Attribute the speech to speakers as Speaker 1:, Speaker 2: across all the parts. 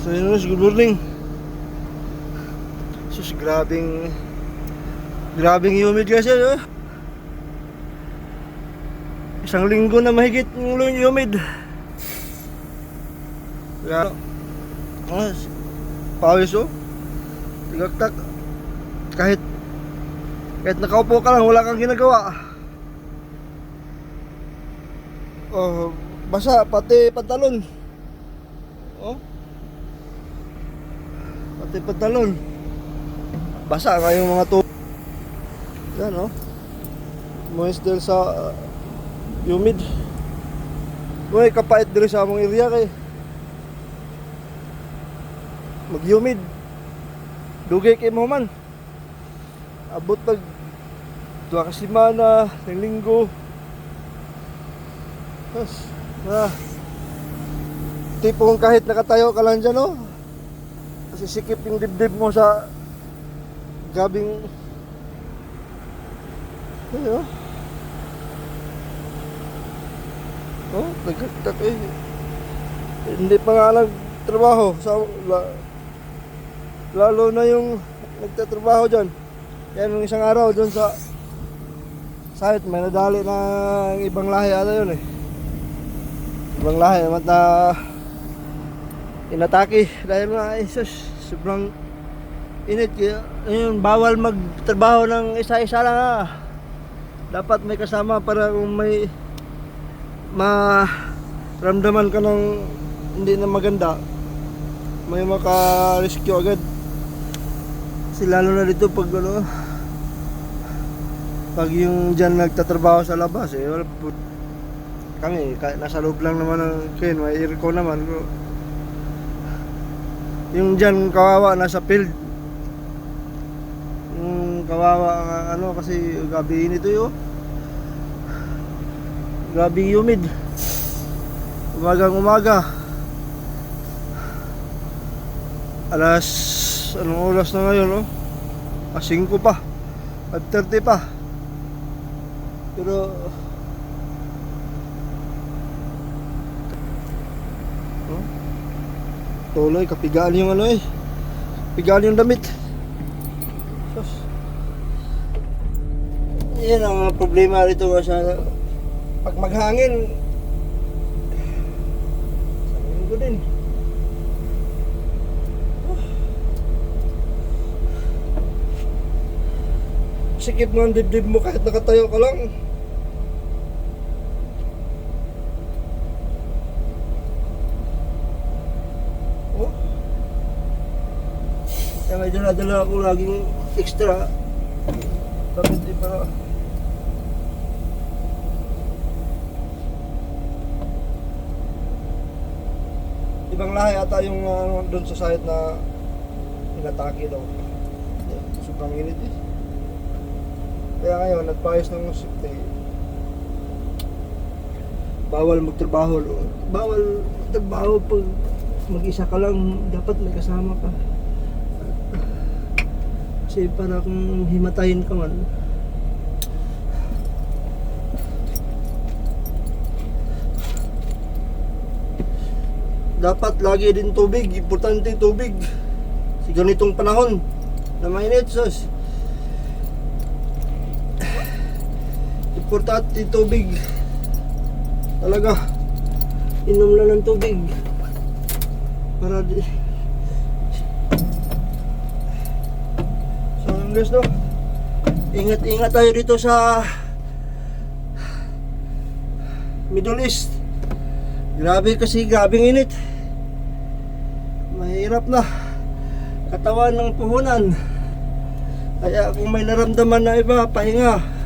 Speaker 1: So yun, good morning. Sus, grabing humid kasi, oh. Isang linggo na mahigit yung humid. Kaya, pawis, oh. Tigaktak. Kahit nakaupo ka lang, wala kang ginagawa. Oh, basa, pati pantalon. Oh. Pati pantalon. Basa nga yung mga tubig. Yan, oh. Moist dahil sa humid. Uy, kapait diri sa among area kay mag-humid. Dugay kay mo man. Abot pag 2 ka semana, ng linggo. Yes. Tipong kahit nakatayo ka lang dyan, oh. Kasi sikip yung dibdib mo sa gabing. Ayun, oh. Oh, nagkaktak eh. Hindi pa nga nagtrabaho lalo na yung nagtatrabaho dyan. Yan yung isang araw dyan sa site, may nadali ng ibang lahi ata yun eh. Ibang lahi naman na inatake dahil nga sobrang init. Kaya yun, bawal magtrabaho ng isa-isa lang, ah. Dapat may kasama para kung may maramdaman ka ng hindi na maganda, may maka-rescue agad. Kasi lalo na dito pag pag yung dyan nagtatrabaho sa labas eh, wala po. Kami nasa loob lang naman ng kain, may aircon naman. Yung dyan kawawa nasa field, yung kawawa kasi gabi init yun, gabi humid. Umaga anong oras na ngayon, oh? 5 pa, 5:30 pa. Pero tuloy kapigaan yung pigaan yung damit. Sus. Yan ang problema rito sa pag maghangin. Sabihin ko din. Sikip nga ang dibdib mo kahit nakatayo ka lang. Oh. Kaya may dala-dala ako laging extra. Bakit di para ibang lahi ata yung doon sa site na inatake daw. Sobrang init eh. Kaya ngayon, nagpayos ng safety. Bawal magtrabaho pag mag-isa ka lang. Dapat may kasama ka. Kasi para kung himatayin ka man. Dapat lagi din tubig. Importante tubig. Sa ganitong panahon na mainit, sus. Importante tubig. Talaga. Inom lang ng tubig. Para di. So guys, no, ingat tayo dito sa Middle East. Grabing init. Mahirap na katawan ng puhunan. Kaya kung may naramdaman na iba, pahinga.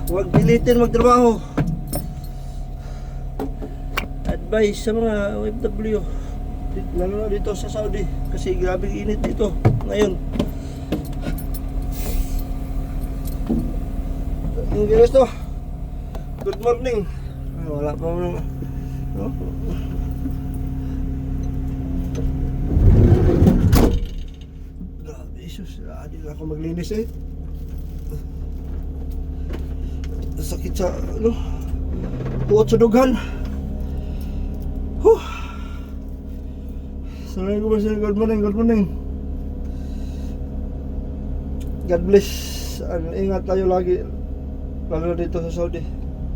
Speaker 1: Huwag pilitin magtrabaho. Advice sa mga OFW, lalo na dito sa Saudi, kasi grabe init dito ngayon. Yung guys, to, good morning. Wala pa mo, no? Grabe, Jesus, hindi na ako maglinis eh. Sakit sa puot sa dughan. Assalamualaikum warahmatullahi. Good morning, good morning. God bless. Ingat tayo lagi. Lalo na dito sa Saudi.